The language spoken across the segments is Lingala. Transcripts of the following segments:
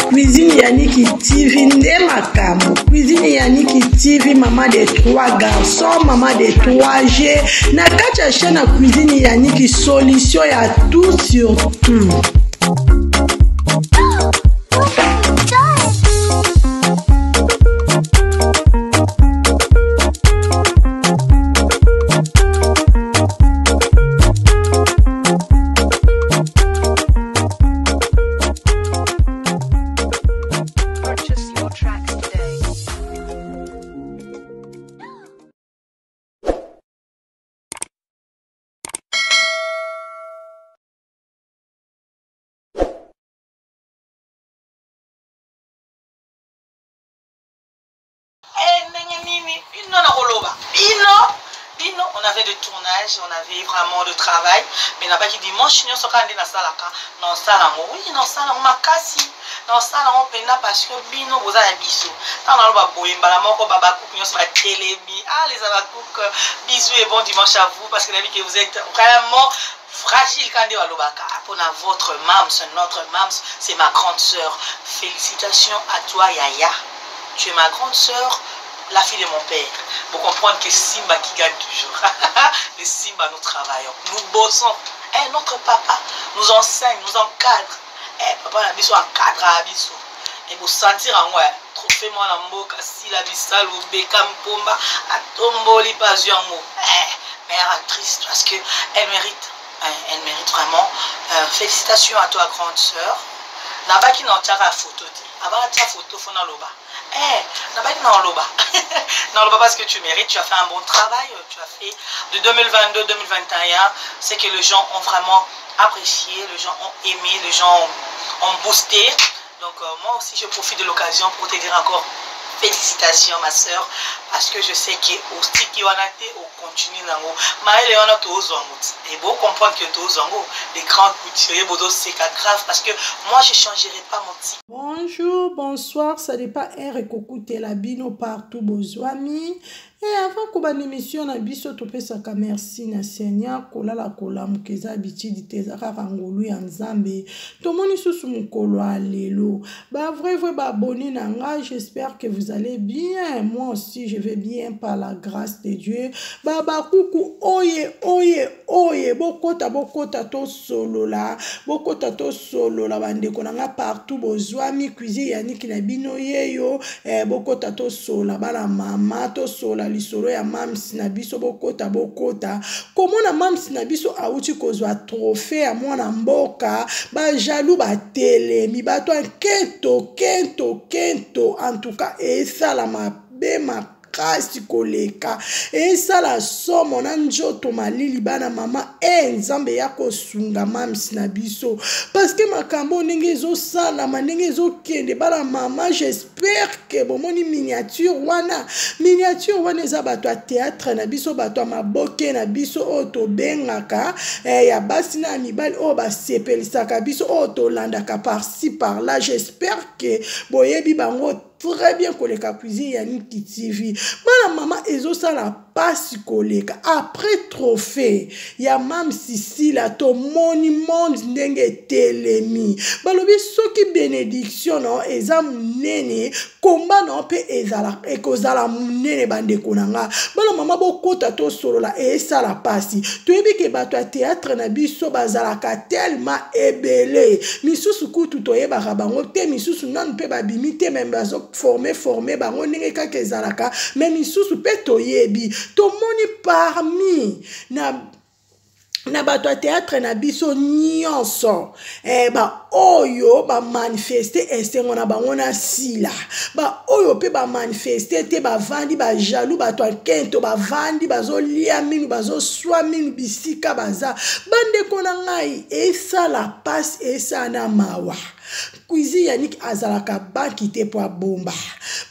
Cuisine Yannick TV, Ndemakamo. Cuisine Yannick TV, maman des 3 garçons, maman des 3G. Nakacha chaîne à Cuisine Yannick, solution à tout sur tout. On avait des tournages, on avait vraiment de travail, mais n'a pas qui dimanche nous sommes allés dans salaka, dans salango, oui dans salango makasi, dans salango pena parce que bino boza ya biso. Tant dans le baboye mbala moko baba coupe nous sommes à télémi, ah les abakouk, bisous et bon dimanche à vous parce que la vie que vous êtes vraiment fragile quand on lobaka. Pour votre mams, notre mams, c'est ma grande sœur. Félicitations à toi Yaya, tu es ma grande sœur. La fille de mon père, pour comprendre que Simba qui gagne toujours. Le Simba, nous travaillons, nous bossons. Notre papa nous enseigne, nous encadre. Papa, on a besoin d'encadrer à Abisso. Et pour sentir en moi, trophée-moi la mboka, si la bissal ou bekam pomba, à tomboli pas un mot. Mère actrice, parce qu'elle mérite. Elle mérite vraiment. Félicitations à toi, grande sœur. N'a-pas qui n'en tire à photo. Avant la photo, il faut n'en loba. Non, parce que tu mérites, tu as fait un bon travail, tu as fait de 2022-2021, c'est que les gens ont vraiment apprécié, les gens ont aimé, les gens ont boosté. Donc moi aussi je profite de l'occasion pour te dire encore félicitations ma soeur, parce que je sais que au stick on continue nango. Maëlle on a tous et beau comprendre que tous les grands couturiers bodo c'est grave parce que moi je changerai pas mon titre. Bonjour, bonsoir, ça n'est pas un recoute la bino partout bozwami. Et avant qu'on ait émission na biso topesaka merci na Seigneur kolala kolamu keza habitude tezaka rangolu ya Nzambe. Tomoni susu mukolo alelo. Ba vrai ba abonné na nga, j'espère que vous allez bien. Moi aussi je vais bien par la grâce de Dieu. Baba kuku oye bokota to solo la. Bokota to solo la bande konanga partout bozwami cuisine Yannick na bino yeyo bokota to sola bala mama to sola lisolo ya mams na biso bokota komo na mams na biso auti kozwa trophée ya mwana mboka ba jaloux ba telemi bato kento en tout cas esala mabema kasi koleka esala somo na njoto malili bana mama Nzambe ya kosunga mams na biso parce que makambo ndenge ezosala ndenge ezokende bana mama. J'espère que bomoni miniature wana eza bato ya théâtre na biso bato ya maboke na biso oyo tobengaka ya basi na mibali oyo basepelisaka biso oyo tolandaka par-ci par-là. J'espère que boyebi bango très bien koleka cuisine Yannick TV. Mana mama ezosala pasi koleka après trophée ya mam sisi la to moni monde ndenge telemi balobi soki bénédiction no eza munene komba no pe ezala ekozala munene bandeko nanga bana mama bokota to solola esala pasi toyebi ke bato ya théâtre na biso bazalaka tellement ebele misusu kutu toyebaka bango te misusu nanu pe babimi te même bazo formé bango ndenge kaka ezalaka mais misusu pe toyebi tomoni parmi na bato ya théâtre na biso nyonso ba oyo ba manifester esengo na bango na sila ba oyo pe ba manifester te ba vandi ba jaloux bato ya kento ba vandi bazolia minu bazoswa minu bisika baza bandeko na ngai esala passe esana mawa cuisine Yannick azalaka banki te po bomba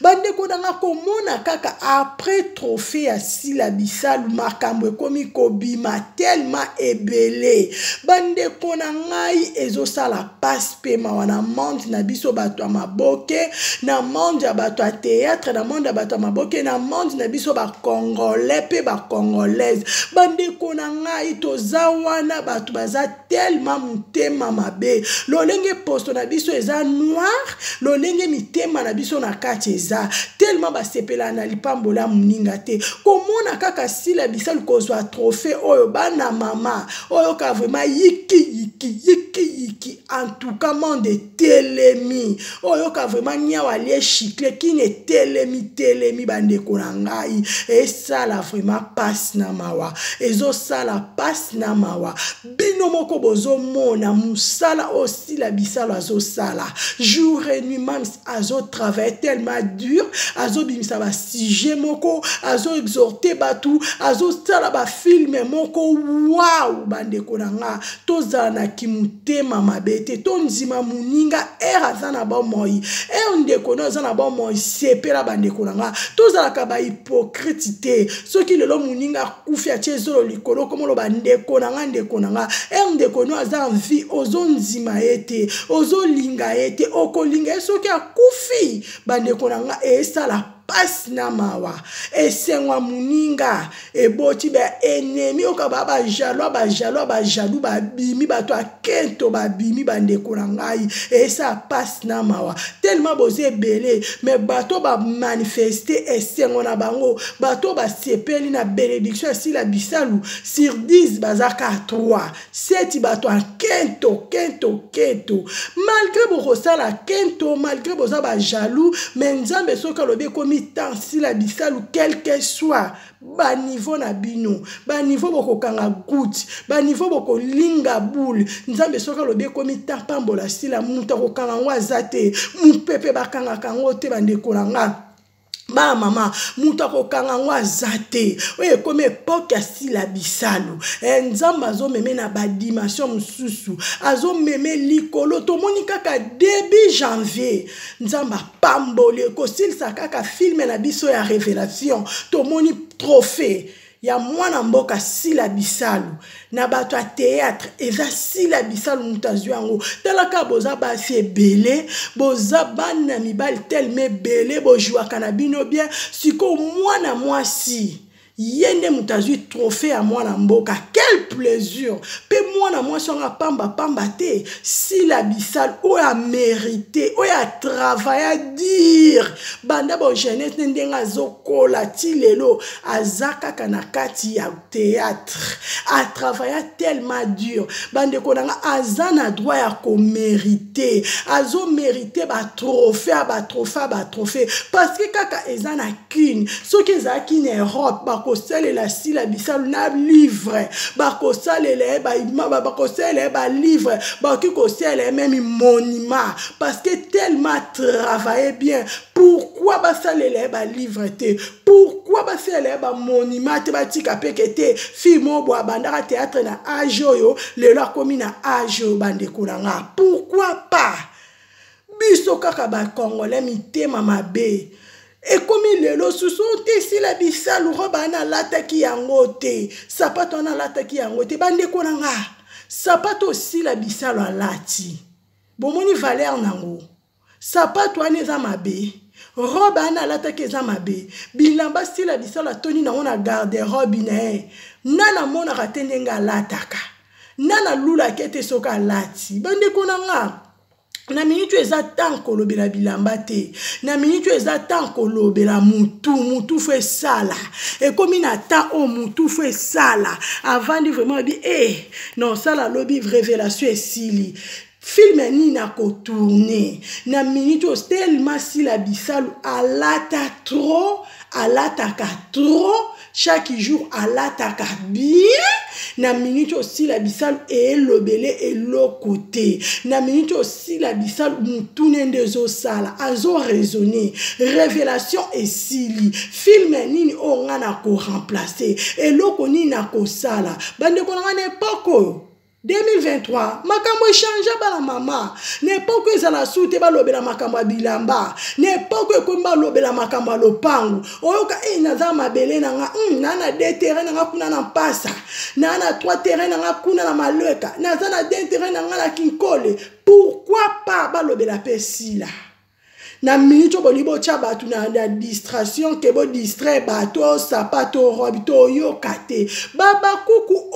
bandeko nanga komona kaka après trophée ya sila bisalu makambo ekomi kobima tellement ebele bandeko na ngai ezosala passe pe mawa na monde na biso bato ya maboke na monde ya bato ya théâtre na monde ya bato ya maboke na monde na biso bakongolais pe bakongolaise bandeko na ngai toza wana bato baza tellement motema mabe lolenge posto na biso eza noir lolenge mitema na biso na kati eza tellement basepela na lipambola moninga te komona kaka sila bisalu kozwa trophée oyo bana mama oyo ka vraiment yiki en tout cas monde telemi oyo ka vraiment nyawa lie chicle kine telemi bandeko na ngai esala vraiment passe na mawa ezosala passe na mawa bino moko bozomona musala aussi la bisalu azosala jour et nuit même azo travaille tellement dur azo bimisa ba sujet moko azo exhorter batu azo sala ba film moko wow bandeko na nga tozala na kimutema mabete tonzima muninga aza na ba moi ndeko no aza na ba moi sepela bandeko na nga tozala ka ba hypocrite soki lelo muninga kufi a chezolo likolo komolo bandeko na nga ndeko na nga ndeko no aza envie ozonzima ete ozolinga ete okolinga soki akufi bandeko na nga esala passe na mawa esengwa muninga eboti ba ennemi okaba ba jaloux babimi bato akento babimi bandeko na ngai esa passe na mawa tellement boze belé mais bato ba manifester esengwa na bango bato ba sepeli na bénédiction si la bisalu sur 10 bazaka 3 7 bato akento malgré bokosala kento malgré boza ba jaloux mais nzambe soka lobe komi tant si la bisalu quel que soit ba niveau na bino ba niveau boko kanga goutte ba niveau boko linga boule nzambe soka lobe komi tant pambola si la muta ko kanga wazate mupepe bakanga kango te bandeko nanga ba mama muta ko kanga wazate oye comme époque si la bisalu nzamba zo meme na ba dimension mususu azo meme likolo to moni kaka début janvier nzamba pambole ko silsa kaka film na biso ya révélation to moni trophée ya mwana mboka sila bisalu na bato a théâtre eza sila bisalu mutazu yango talaka boza basi ebele boza bana mibali telme belé bojouaka na bino bien siko mwana mwasi yende mutazu trophée à mwana mboka quel plaisir pe mwana mwasi nga pamba te sila bisalu o a mérité o a travaillé à dire banda bo jeunesse ndenga zokola tilelo azaka kana kati ya théâtre a travaillé tellement dur bande konanga azana droit ya ko mériter azo mériter ba trophée parce que kaka ezana kin soki ezaki na Europe ba ko la sila bisalu na livre ba ko salele ba livre ba ki ko sele même monument parce que tellement travailler bien pourquoi ba salele ba livre te pourquoi ba salele ba monument te ba tika pekete fimo bo bandara théâtre na ajoyo le lo komi na ajo bande kolanga pourquoi pas biso kaka ba congolais mitema mabe et comme il le sous-sous si la bisalu roba na lataki yango te sapato na lataki yango te bande konanga sapato si la bisalu alati bomoni valeur nango sapato aneza mabe roba na lataki eza mabe bilamba si la bisalu atoni na ona garde robe nana mona ratendenga lataka nana lula kete soka lati bande konanga na minute eza tanko lobela bilamba te na minute eza tanko lobela mutu fait sala et comme na ta o mutu fait sala avant de vraiment dire non sala lobi révélation et sili film ni na ko tourner na minute tellement si la bisalu alata trop chaque jour alataka bien na minute aussi la bisalu et lobele et l'autre côté na minute aussi la bisalu mutune ndezo sala azo raisonner révélation et sili film nini o ngana ko remplacer et loko nini na ko sala bande ko ngana epoko 2023 makambo echangea bala mama n'epoke ezala sute balobela makambo ya bilamba n'epoke ekomi balobela makambo ya lopangu oyoka naza mabele nanga na 2 terrain nanga kuna na mpasa na 3 terrain nanga kuna na malweka naza na 2 terrain nanga na kinkole. Pourquoi pas balobela pesila na minute bolibo cha batu na distraction ke bo distrait bato sapato robito yo kate baba kuku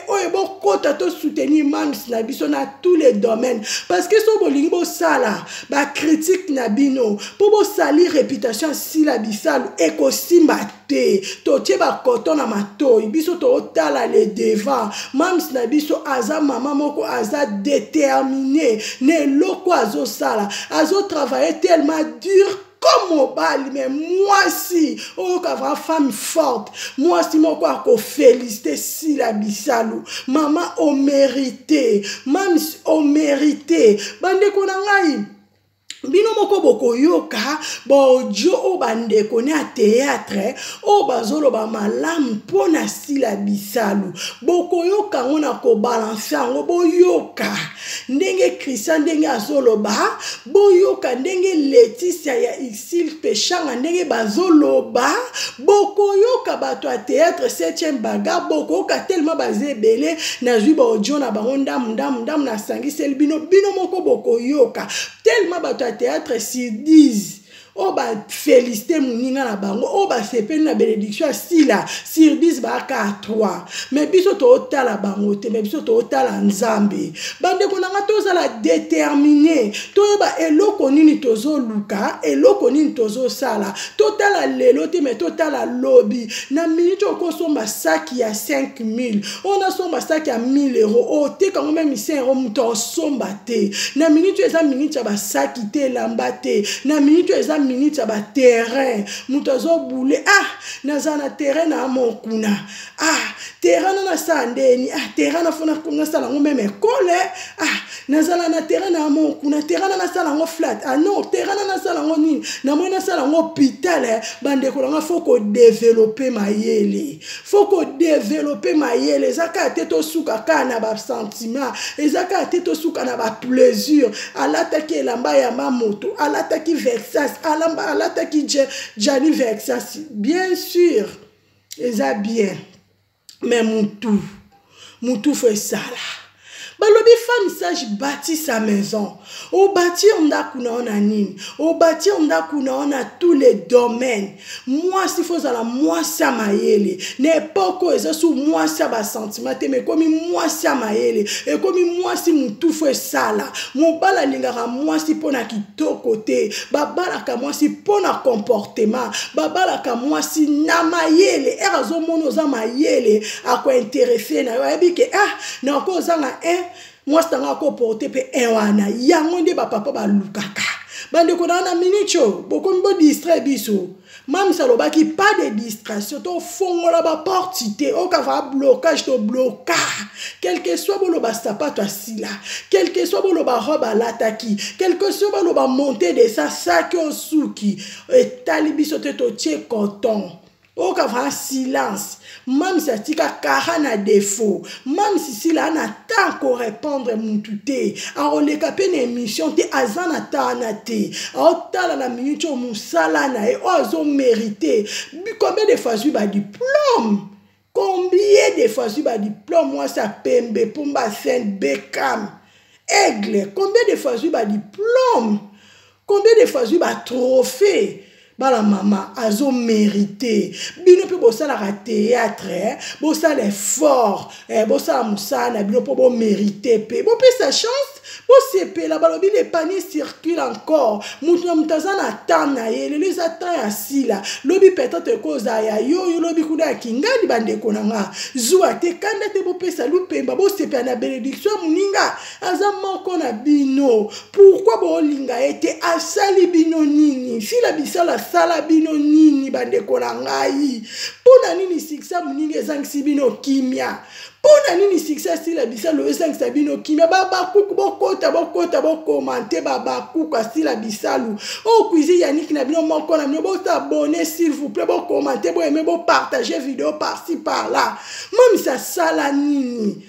oye bo kota to soutenir mams na biso na tous les domaines parce que so bolingi bo sala ba critique na bino po bo sali réputation si la bisalu ekosimba te to tie ba koto na matoi biso to tala le devant mams na biso aza mama moko aza déterminé ne loko azo sala azo travailler tellement dur comme mobile, mais moi si, oh, qu'avoir femme forte, moi si mon quoi qu'on félicite si la bisalou, maman au mérité, maman au mérité, bande konangai. Bino moko boko yoka bo jo o bande kone a théâtre o bazolo ba malam pona sila bisalu boko yoka ngona ko balancer ngo bo yoka ndenge Christian ndenge azolo ba bo yoka ndenge Laetitia ya Isil pechanga ndenge bazolo ba boko yoka bato a théâtre 7e baga boko yoka tellement bazé belé na jui ba ojo na bango ndam na sangi sel bino moko boko yoka tellement bato théâtre si 10 o ba féliciter muninga na bango o ba sepeli na bénédiction sila sur 10 ba ka 3 mais biso to tala bango te mais biso to tala nzambe bande konanga toza la déterminé to ba eloko nini tozo luka eloko nini tozo sala to tala lelo te mais to tala lobby na minute ko somba saki ya 5000 on a somba saki ya 1000 euros o te quand même 5 euros muto somba te na minute eza minute ya ba saki te lamba te na minute eza minute ba terrain mutazo boule nazana terrain na mokuna terrain na sandeni terrain na fona kuna sala ngombe mekole nazala na terrain na mokuna terrain na sala ngo flat non terrain na sala ngo nini na mona sala ngo hôpital bande ko nga faut développer mayele zaka teto suka kana ba sentiment ezaka teto suka na ba plaisir alata ki elamba ya mamoto alata ki Versace alata ki Gianni Versace bien sûr eza bien mais mutu fait ça là. Balobi femme sage bâtit sa maison. Au bâtir ndakuna on a nini. Au bâtir ndakuna on a tous les domaines. Moi si faut la moi ça maïele. N'est pas quoi ça sous moi ça ba sentiment mais comme moi ça maïele et comme moi si mon tout fait ça là. Mon bala lingara moi si pona kito côté. Babala ka moi si pona comportement. Babala ka moi si na maïele. Erazo mono za maïele à quoi intéresser na yo que na ko zanga moi c'est un comporté pe ewana yango nde ba papa ba lukaka bande ko na minicho boko mbo distrait biso mam saloba ki pas de distraction to fongola ba portité o ka va blocage to bloca quel que soit bolo ba sapato asila quel que soit bolo ba robe lataki quel que soit bolo ba monter de sa sac au souki et talibiso te to tie coton o ka va silence même si tika karana défaut même si là na temps ko répondre mututé a on le capé une émission te azana tanate a tala la minute o musala na e ozo mérité combien de fois tu ba diplôme combien de fois tu ba diplôme moi ça pembe pomba saint Beckham aigle combien de fois tu ba diplôme combien de fois tu ba trophée bala mama azo mérité bino pe bosa la théâtre bosa l'effort bosa musana bino pe bo mérité pe bo pe sa chance bo sepe la balobi les paniers circulent encore mutazana tana ye les attend assis là lobi peut-être cause ya yo lobi kuda kingani bande konanga zuwa te kanda te bo pe sa lupemba bo sepe na bénédiction muninga azama kona bino pourquoi bo linga été asali bino nini si la bisala sala bino nini bande konangai pona nini siksa muninga ezangisi bino kimia pona nini siksa si la bisalo ezangisa bino kimia baba kuku bokota commenter baba kuku si la bisalo o cuisine Yannick na bino moko na bino bo s'abonner s'il vous plaît bo commenter bo aimer bo partager vidéo par ci par là même ça sala nini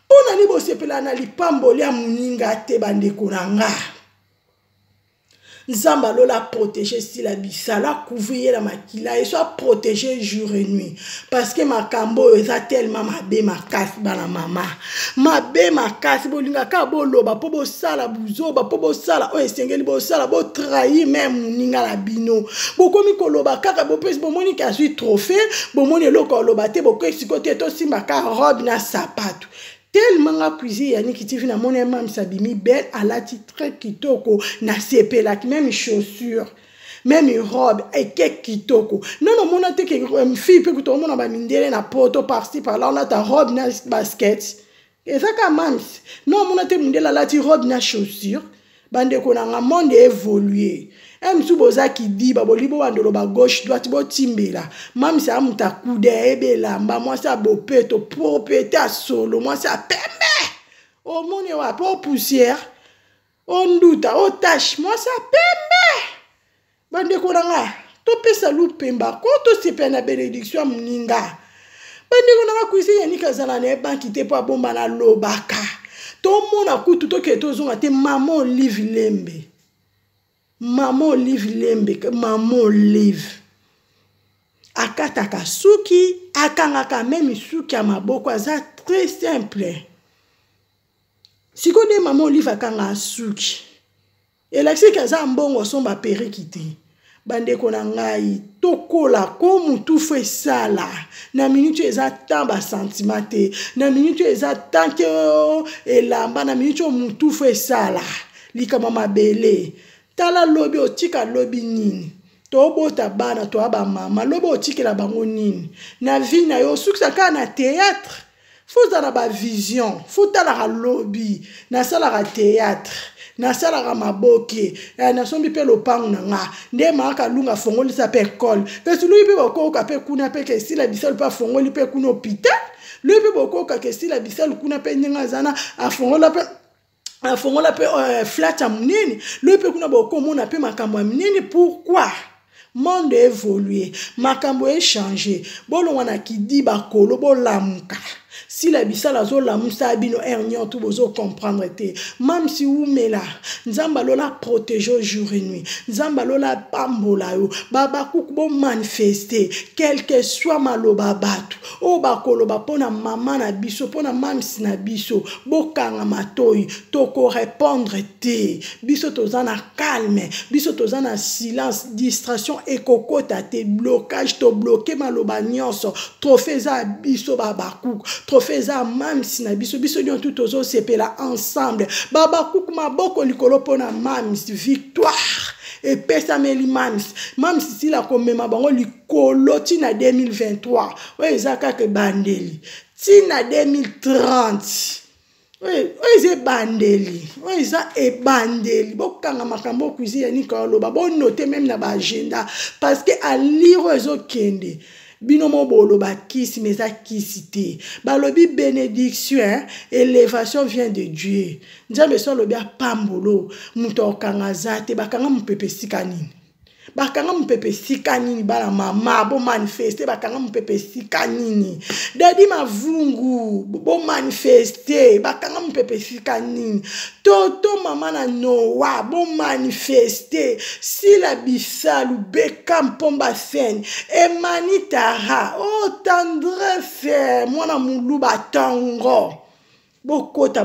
Pona ni bosepela na lipamboli ya muninga te bandeko na nga. Nzamba lola protéger si la bisala couvrir la makila et soit protégé jour et nuit parce que makambo eza tellement mabe makasi bana mama mabe makasi bolinga ka boloba po bo sala buzoba po bo sala o esengeli bo sala bo trahir même muninga la bino bokomi koloba kaka bo pesi bo moni ka suis trophée bo moni loko loba te bo ko sikote to simba ka robe na sapato. Tellement à cuisiner yannick kiti na mon mam sabimi belle à la titre kitoko na sepela même chaussures même robe et quelque kitoko non mon ate que fille peut que tout le monde va mindele na poto par-ci par-là on a ta robe na basket et ça quand même non mon ate mindela la ti robe na chaussures bande ko na monde évolué Msu boza ki di babolibo wandolo ba gauche droite bo timbela mam sa amuta kude ebela mba moi sa bo peto propété à solo moi sa pembe o moni wa po poussière on douta o tache moi sa pembe bande ko nga to pesa lu pemba ko to sepe na bénédiction muninga bande ko nga kuisi yani kazana ne banki te pa bomba na lobaka to mona kutu to ke to zonga te maman live lembe. Maman Olive lembe, maman Olive. Akataka suki, akangaka même suki à maboko, ça très simple. Si vous avez maman Olive akanga suki, et là c'est que ça mbongo somba perikite. Bande kona ngai tokola ko mutu fe sala na minute eza tamba sentimate na minute eza tanke elamba na minute mutu fe sala likama mabele. Tala lobi otika lobi nini. To bota bana to aba mama lobi otike la bango nini. Na vie na yo suksa ka na théâtre. Faut na ba vision, faut tala lobi, na sala ka théâtre, na sala ka maboke, na sombi pe lopangu na nga. Nde maka lunga fongoli sa pe école. Parce lui pe boko ka pe kuna pe ke si la bisal pa fongoli pe kuna hôpital. Lui pe boko ka ke si la bisal kuna pe nyenga zana a fongola pe afongola pe flat à munene le pe kuna boko mona pe makambo munene pourquoi monde évolué makambo est changé bolo wana ki di bakolo bolamuka si la bisala zo la musa bino ernyo tout bozo comprendre te même si ou mela nzamba lola protéger jour et nuit nzamba lola pambola yo baba kuku bo manifester quel que soit maloba batu o bakolo ba pona mama na biso pona mamsi na biso bokanga matoi toko répondre te biso tozana calme biso tozana silence distraction et kokota te blocage to bloquer maloba nyonso trophée za biso baba kuku trophée za mamsi na biso biso nyon tout ozo sepela ensemble baba kuku maboko likolo pona mamsi victoire et pesa meli mamsi si la komema bango likolo tina 2023 ouais ezaka ke bandeli tina 2030 oui c'est bandeli oui ça est bandeli bokanga makambo kuizi ya nikoloba bon noter même na ba agenda parce que à lire ezo kende binomo bolo ba kisi meza kisite balobi bénédiction élévation vient de Dieu nzambe so lobi pambolo muto kanga zate bakanga mpepe sikanini bakanga mpepe sikanini bala mama bo manifester bakanga mpepe sikanini dadi mavungu bo manifester bakanga mpepe sikanini toto mama na noa bo manifester si la bisalu bekam pomba sen emanitara o tendresse mwana muluba tango bokota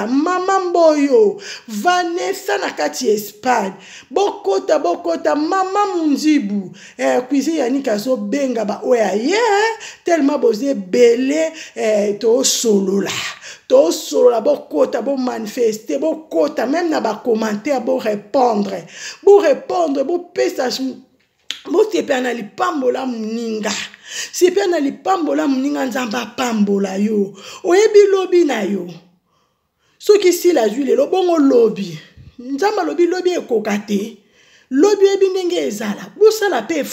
mama mboyo Vanessa na kati Espagne bokota mama munzibu cuisine yanika zo benga ba oya ye tellement bozé belé to solola bokota bo manifester bokota même na ba commentaire bo répondre bo pesa bo sepe na lipambola muninga sepe na lipambola muninga nzamba pambola yo oyebi lobi na yo soki si la juile lo bongo lobi nzamba lobi ekokate lobi ebi ndenge ezala bo sala pe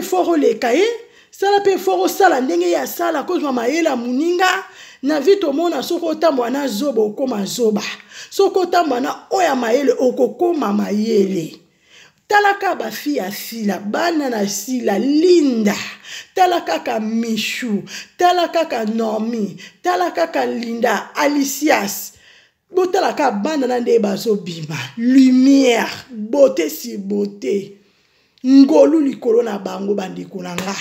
fort oleka ye sala pe fort osala ndenge ya sala kozwa mayela muninga na vito mona soko otambwa na zoba okoma zoba soko otambwa na oya mayele okokoma mayele talaka ba fille ya Sila bana na Sila Linda talaka ka Michou talaka ka Normi talaka ka Linda Alicias botalaka bana na nde bazo bima lumière beauté si beauté ngolu likolo na bango bandeko na nga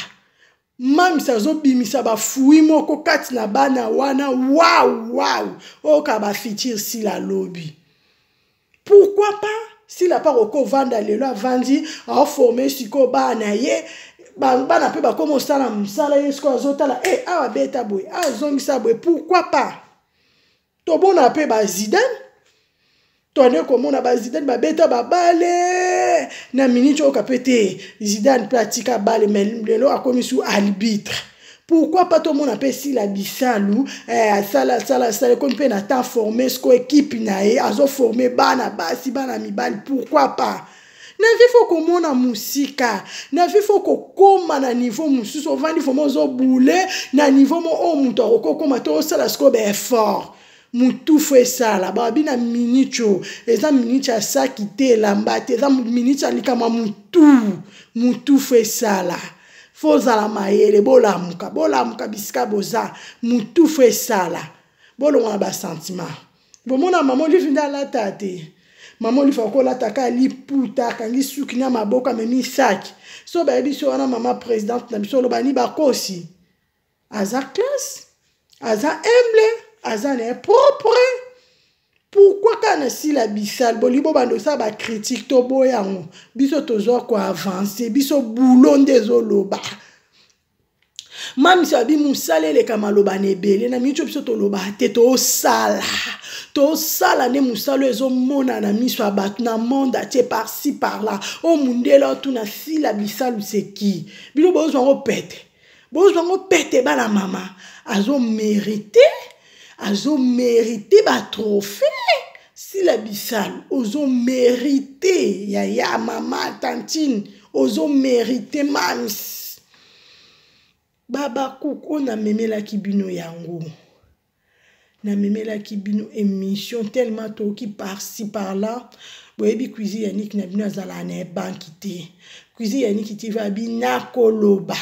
mamisa zo bimisa ba fui moko kati na bana wana wow oka ba fitir Sila lobby. Pourquoi pas si la part au vanda lelo avandi a formé siko bana ye bana pe ba comme sala msala yesko azotala awa beta boy azongisa boy pourquoi pas to bona pe ba Zidane to ne komona ba Zidane ba beta ba bale na minute o kapete Zidane pratika bale mais lelo akomi sous arbitre. Pourquoi pas tout le monde appelle si la bisalou sala comme pe na ta formé sko équipe nae azo formé bana basi bana mibali pourquoi pas na vifo ko mona musika na vifo ko koma na niveau mususu vandi fo mozo boule na niveau mo o muto ko koma to sala sko be fort mutu fwe sala babi na minicho eza minicha sakite lambate eza minicha likama mutu fwe sala Foza la maele, bolamuka bisika boza, mutu fwe sala. Bolo wana ba sentiment. Bomona maman li vinda la tate. Maman li fako la taka li puta, kangi suki na maboka memi saki. So ba ebi so wana maman présidente na biso lo bani bakosi. Aza classe, aza humble, aza ne propre. Pourquoi kana si la bisal bolibo bando sa ba critique to boyango biso tozo ko avancer biso boulon dezoloba mam sabi musale le kamaloba nebele na micho biso to loba te to sala ne musalo ezo mona na miso abatu na monde atie par ci par là o mundela tu na si la bisal c'est qui bilo bozo ngo pete ba la mama azo mérité ba trophée si la bisal ozo mérité ya mama tantine ozo mérité mams baba kouk on a memela kibino yango na memela kibino émission tellement to qui par-ci par-là boyebi cuisine yanik na bino azala na bankité cuisine yanik ti va bi na koloba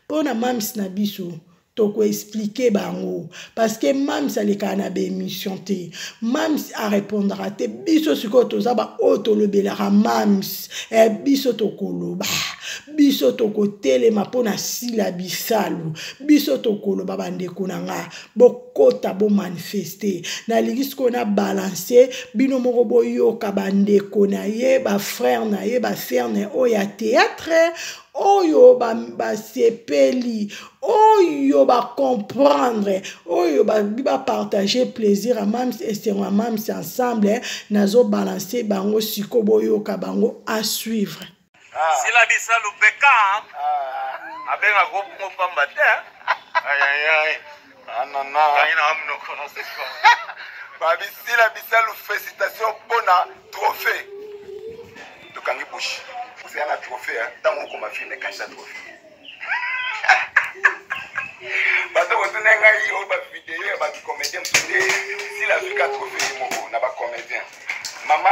pona mams na biso toko expliquer bango parce que même ça les canabe émission te même à répondra te biso siko toza ba otolobelara mams biso tokoloba biso toko telema pona sila bisalu biso tokoloba bandeko nanga bokota bo manifester na ligisiko na balancer bino moko boyoka bandeko na ye ba frère na ye ba sœur na oya théâtre oyo ba sepeli oyo ba comprendre oyo ba partager plaisir à mams et c'est mams ensemble nazo balancer bango siko boyoka bango à suivre si la bisalu beka abenga ko mo pamba te ay anana kaina amno kono seko babi si la bisalu félicitations bona trophée de Kangi Bush vous avez un trophée dans mon comme film cache trophée bato botunenga yo ba vidéo ba comédien si la vie 4 trophée moko na ba comédien mama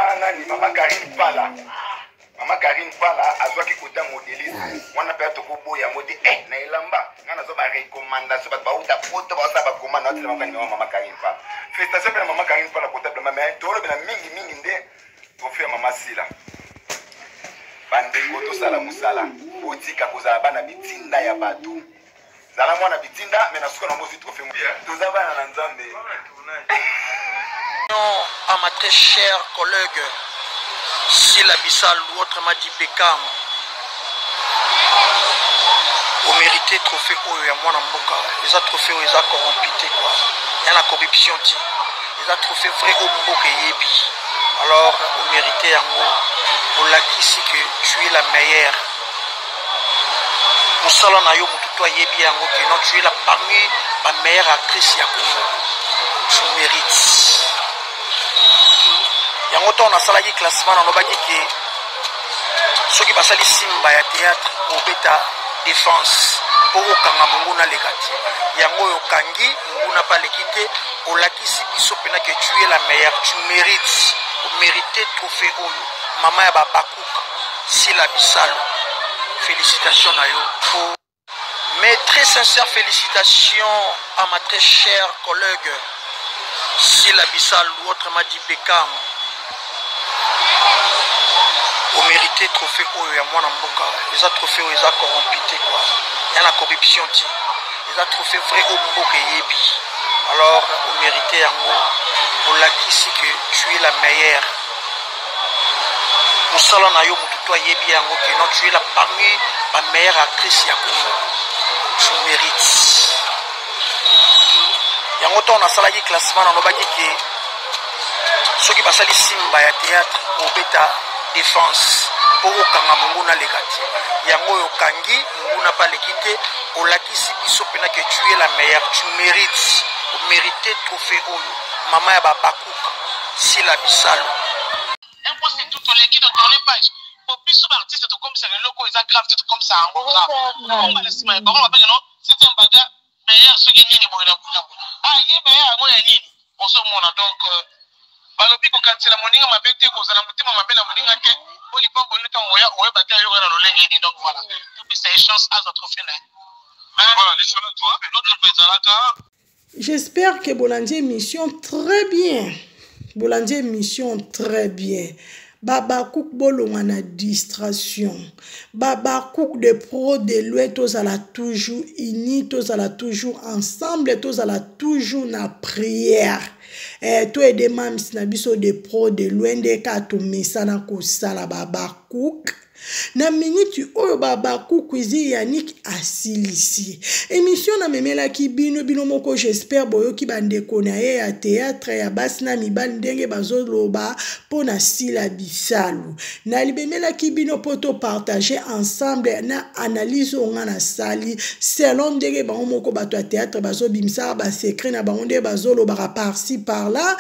Karine Pala azwaki kota modéliste wana pe to ko boya modi na elamba ngana zo ba recommandation ba uta poto ba sa ba commande na tele mama Karine Pala félicitations pour mama Karine Pala kota de mama to lo bena mingi nde trophée mama Sila bande koto sala musala botika kozala bana bitinda ya bato zala mwana bitinda mena suka na mozi trophée mbia toza bana na nzambe à ma très chère collègue Sila Bissal ou autrement dit Beckham au mérité trophée oyo ya mwana mboka les trophées oyo eza corrompité quoi ya la corruption ti les trophées vrai au mboka yebi alors au mérité yango au lakisi que tu es la meilleure musala na yo mutu to yebi yango que non tu es la parmi la meilleure actrice ya Congo tu mérites yango to na sala ki classement na nobaki ke soki basali simba ya théâtre obeta défense pour okanga mungu na lekati yango yokangi mungu na pa lekite olakisi biso pena que tu es la meilleure tu mérites mériter trophée oyo mama ya babakuka Sila Bissalo, félicitations à yo. Mes très sincères félicitations à ma très chère collègue Sila Bissalo, autrement dit Beckham. Au mérité trophée Oyo ya mwana mboka. Les trophées Oyo eza corrompité quoi. Il y a la corruption ti. Les trophées vrai au mboka yebi. Alors au mérité yango. Au lakisi que tu es la meilleure. Musala na yo mututo yebi yango que non tu es la parmi la meilleure actrice ya Congo. Tu mérites. Yango to na sala ki classement na nobaki ke soki basali simba ya théâtre au beta défense pour okanga munguna lekati yango yokangi munguna pa lekite olakisi biso pena que tu es la meilleure, tu mérites, au mérité trophée oyo mama ya babakuka Sila Bissalo impossible tout l'équipe de tourner page pour biso ba artiste to comme ça le logo est grave tout comme ça on va laisser mais on va pas non c'est un baga meilleur ce qui nini boina ah il est meilleur moi nini on se mona donc balobi ko kansela moninga mabete ko zala mutima mabela moninga ke oli pa ko luta oya oya bata yo na lolenge ni donc voilà tout ça chance à notre fin mais voilà les choses toi l'autre bezalaka. J'espère que Bolandi émission très bien. Bolandi émission très bien. Baba Kouk bolonga na distraction. Baba Kouk de pro de l'ouest tous à la toujours unis, tous à la toujours ensemble, tous à la toujours na prière. Toi et des mams na biso de pro de loin de kato mesana ko sala Baba Kouk. Na minute oyo Baba Kouk izi Yannick asilisi. Émission na memela ki bino moko j'espère boyo ki bandeko na ye ya théâtre ya basi na mibali ndenge bazo loba pona Sila Bissalo. Na libemela ki bino poto partager ensemble na analyse onga na sali selon ndenge bango moko bato ya théâtre bazo bimisa ba secret na bango ndenge bazo loba par-ci par-là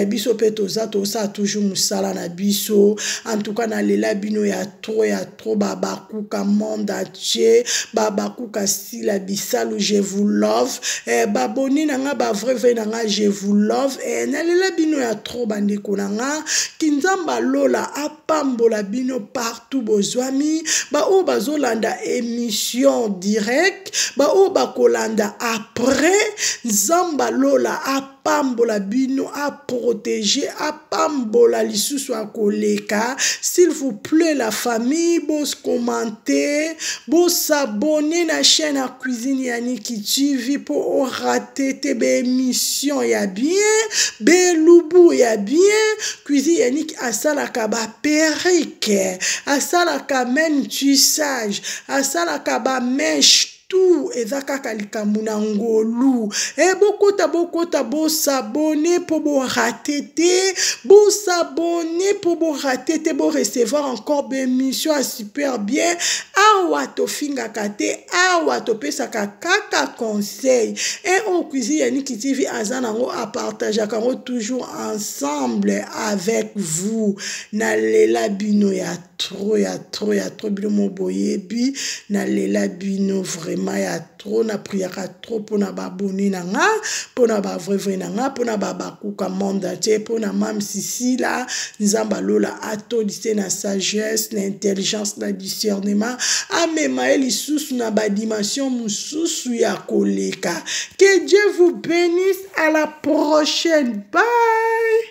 biso peto za to sa toujours musala na biso en tout cas na lela bino ya trop Baba Kouk monde entier Baba Kouk Sila Bissalo je vous love baboni nanga ba vrai nanga je vous love na lela bino ya trop bandeko nanga kinzamba lola apambola bino partout bozwami ba o bazolanda émission direct ba o bakolanda après nzamba lola apambola bino a protéger apambola lisusu akoleka s'il vous plaît la famille bos commenter bos s'abonner na chaîne à cuisine Yannick TV pour rater tes émissions ya bien belubu ya bien cuisine Yannick asalaka ba perrique asalaka même tissage asalaka ba mèche tout ezaka kalikambu na ngolu bokota bo s'abonner pour bo rater bo s'abonner pour bo rater bo recevoir encore des émissions super bien awa to finga kate awa to pesaka kaka conseil et on cuisine Yannick TV azanango a partager kango toujours ensemble avec vous na lela bino ya trop bino moboyebi na lela bino vraiment ya trop na priaka trop pona baboni nanga pona ba vrai nanga pona Baba Kouk monde entier pona mam Sisila nzamba lola atodise na sagesse na intelligence na discernement amema elisusu na ba dimension mususu ya koleka. Que Dieu vous bénisse, à la prochaine, bye.